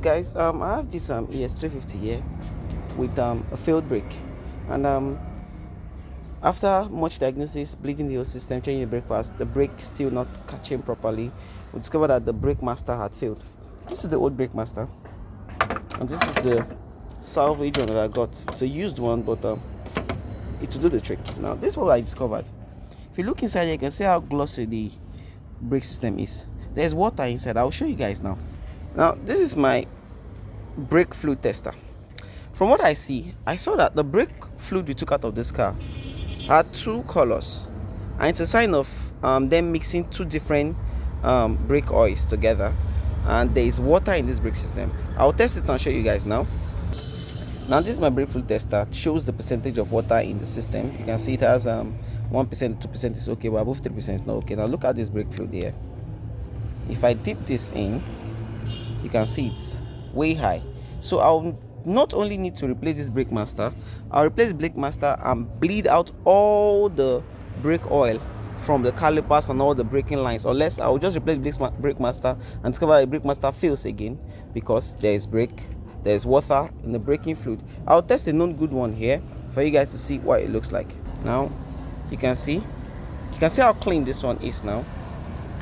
Guys, I have this ES350 here with a failed brake, and after much diagnosis, bleeding the whole system, changing the brake pads, the brake still not catching properly. We discovered that the brake master had failed. This is the old brake master, and this is the salvage one that I got. It's a used one, but it will do the trick. Now, this is what I discovered. If you look inside here, you can see how glossy the brake system is. There's water inside. I'll show you guys now. Now, this is my brake fluid tester. From what I see, I saw that the brake fluid we took out of this car had two colors, and it's a sign of them mixing two different brake oils together, and there is water in this brake system. I'll test it and show you guys now. Now, this is my brake fluid tester. It shows the percentage of water in the system. You can see it has 1%, 2% is okay, but above 3% is not okay. Now look at this brake fluid here. If I dip this in, you can see it's way high. So I'll not only need to replace this brake master, I'll replace the brake master and bleed out all the brake oil from the calipers and all the braking lines, unless I'll just replace the brake master and discover the brake master fails again because there's water in the braking fluid. I'll test a known good one here for you guys to see what it looks like. Now you can see how clean this one is now,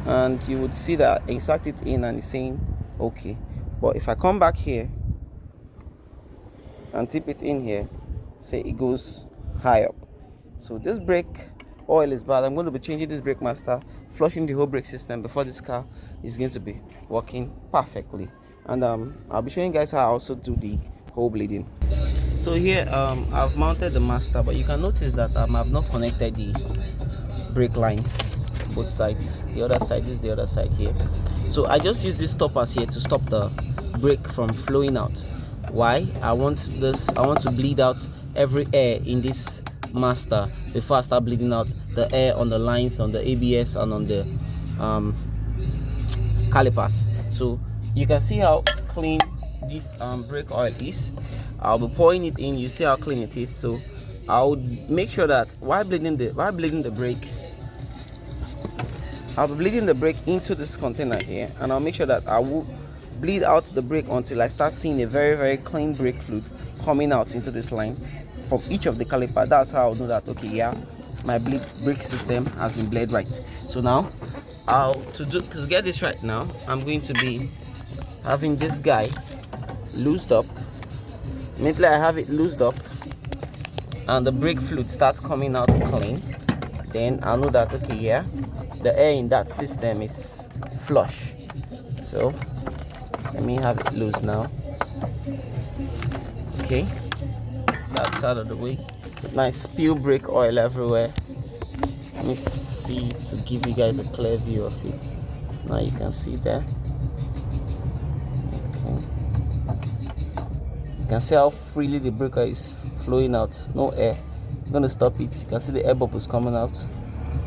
and you would see that I insert it in and it's saying okay. But if I come back here and tip it in here, say it goes high up. So this brake oil is bad. I'm going to be changing this brake master, flushing the whole brake system before this car is going to be working perfectly. And I'll be showing you guys how I also do the whole bleeding. So here I've mounted the master, but you can notice that I've not connected the brake lines, both sides. The other side is the other side here. So I just use these stoppers here to stop the brake from flowing out. Why? I want to bleed out every air in this master before I start bleeding out the air on the lines, on the ABS, and on the calipers. So you can see how clean this brake oil is. I'll be pouring it in. You see how clean it is. So I'll make sure that while bleeding the brake, I'll be bleeding the brake into this container here, and I'll make sure that I will bleed out the brake until I start seeing a very, very clean brake fluid coming out into this line from each of the caliper. That's how I'll know that okay, yeah, my brake system has been bled right. So now to get this right now, I'm going to be having this guy loosed up. Immediately I have it loosed up and the brake fluid starts coming out clean, then I know that okay, yeah, the air in that system is flush. So let me have it loose now. Okay, that's out of the way. Nice spill brake oil everywhere. Let me see to give you guys a clear view of it. Now you can see there. Okay, you can see how freely the brake oil is flowing out. No air. I'm gonna stop it. You can see the air bubbles coming out.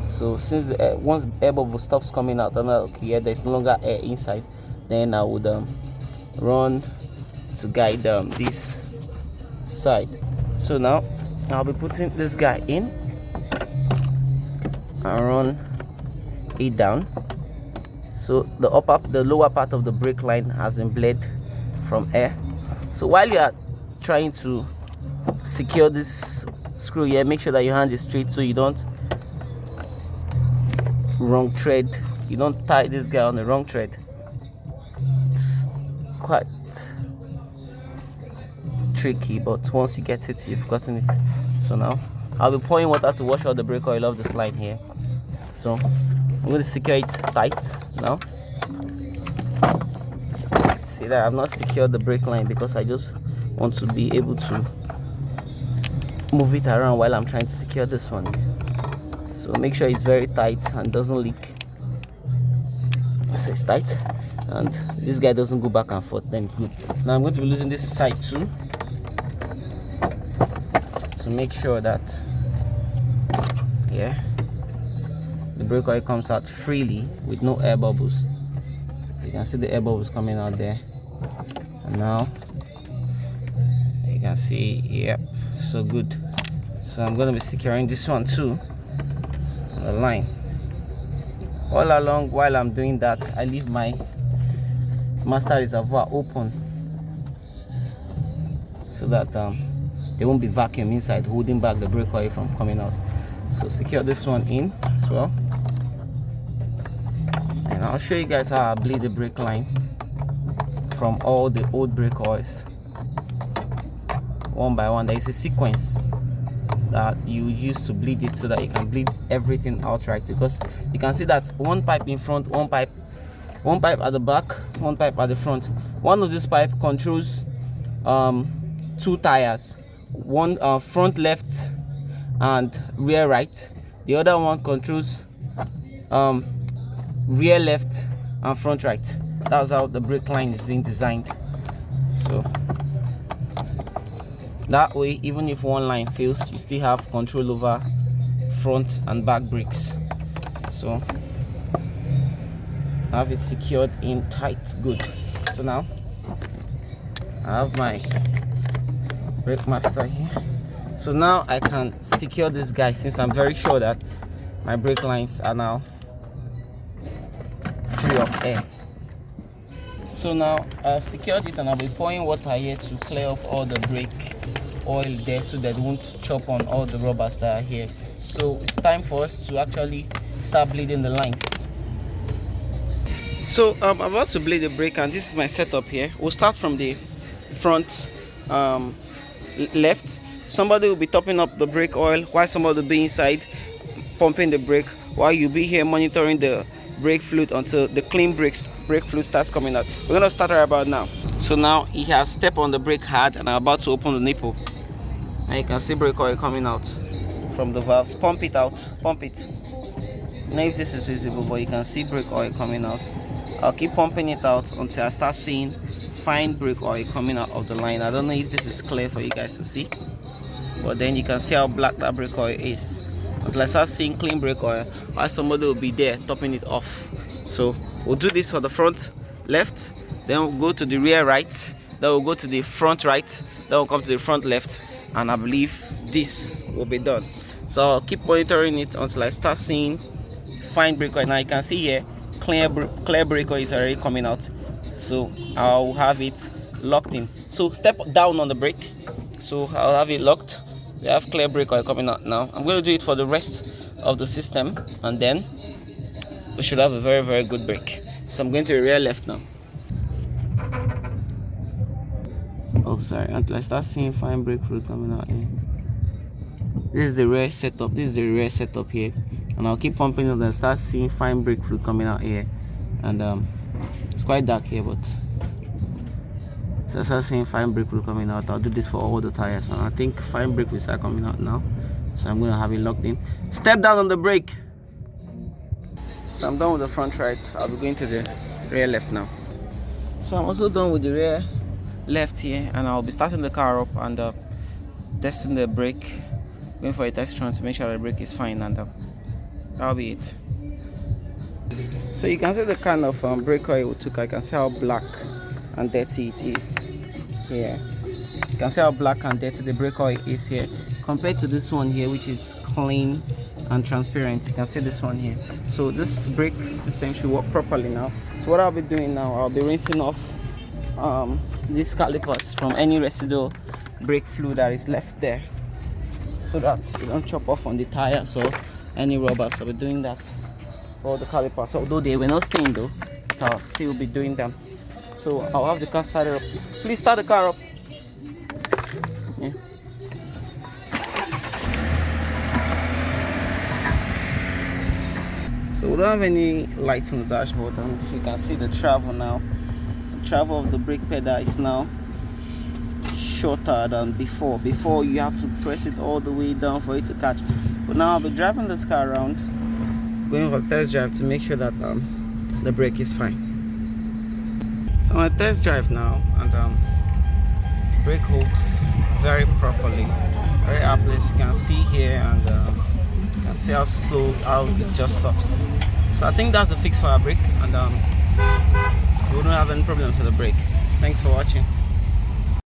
So since once air bubble stops coming out, and okay, yeah, there's no longer air inside, then I would run to guide this side. So now I'll be putting this guy in and run it down. So the lower part of the brake line has been bled from air. So while you are trying to secure this screw here, make sure that your hand is straight so you don't wrong thread. You don't tie this guy on the wrong thread. It's quite tricky, but once you get it, you've gotten it. So now I'll be pouring water to wash out the brake oil off this line here. So I'm going to secure it tight now. See that I've not secured the brake line because I just want to be able to move it around while I'm trying to secure this one. So make sure it's very tight and doesn't leak. So it's tight and this guy doesn't go back and forth, then it's good. Now I'm going to be losing this side too, to make sure that yeah, the brake oil comes out freely with no air bubbles. You can see the air bubbles coming out there, and now you can see, yep, so good. So I'm going to be securing this one too on the line. All along while I'm doing that, I leave my master reservoir open so that there won't be vacuum inside holding back the brake oil from coming out. So secure this one in as well, and I'll show you guys how I bleed the brake line from all the old brake oils one by one. There is a sequence that you use to bleed it so that you can bleed everything outright, because you can see that one pipe in front, one pipe at the back, one pipe at the front. One of this pipe controls 2 tires, one front left and rear right. The other one controls rear left and front right. That's how the brake line is being designed. So that way, even if one line fails, you still have control over front and back brakes. So I have it secured in tight, good. So now I have my brake master here. So now I can secure this guy, since I'm very sure that my brake lines are now free of air. So now I've secured it, and I'll be pouring water here to clear off all the brake oil there so that it won't chop on all the rubbers that are here. So it's time for us to actually start bleeding the lines. So I'm about to bleed the brake, and this is my setup here. We'll start from the front left. Somebody will be topping up the brake oil while somebody will be inside pumping the brake, while you'll be here monitoring the brake fluid until the clean brake fluid starts coming out. We're gonna start right about now. So now he has stepped on the brake hard, and I'm about to open the nipple. And you can see brake oil coming out from the valves. Pump it out, pump it. I don't know if this is visible, but you can see brake oil coming out. I'll keep pumping it out until I start seeing fine brake oil coming out of the line. I don't know if this is clear for you guys to see, but then you can see how black that brake oil is. Until I start seeing clean brake oil, while somebody will be there topping it off. So we'll do this for the front left, then we'll go to the rear right, then we'll go to the front right, then we'll come to the front left, and I believe this will be done. So I'll keep monitoring it until I start seeing fine brake oil. Now you can see here clear brake oil is already coming out, so I'll have it locked in. So step down on the brake, so I'll have it locked. We have clear brake oil coming out now. I'm going to do it for the rest of the system, and then we should have a very, very good brake. So I'm going to the rear left now. Oh, sorry, until I start seeing fine brake fluid coming out here. This is the rear setup. This is the rear setup here, and I'll keep pumping it and start seeing fine brake fluid coming out here. And it's quite dark here, but so I start seeing fine brake fluid coming out. I'll do this for all the tires, and I think fine brake will start coming out now. So I'm gonna have it locked in. Step down on the brake. So I'm done with the front right. I'll be going to the rear left now. So I'm also done with the rear left here, and I'll be starting the car up and testing the brake, going for a test run to make sure the brake is fine, and that'll be it. So you can see the kind of brake oil we took. I can see how black and dirty it is here. You can see how black and dirty the brake oil is here compared to this one here, which is clean and transparent. You can see this one here. So this brake system should work properly now. So what I'll be doing now, I'll be rinsing off these calipers from any residual brake fluid that is left there, so that you don't chop off on the tires or any rubber. So I'll be doing that for the calipers. Although they were not stained though, I'll still be doing them. So I'll have the car started up. Please start the car up. Yeah. So we don't have any lights on the dashboard, and you can see the travel now. The travel of the brake pedal is now shorter than before. Before you have to press it all the way down for it to catch. But now I'll be driving this car around, going for a test drive to make sure that the brake is fine. So I'm on a test drive now, and brake holds very properly, very aptly. You can see here, and you can see how slow, how it just stops. So I think that's the fix for our brake, and we don't have any problems with the brake. Thanks for watching.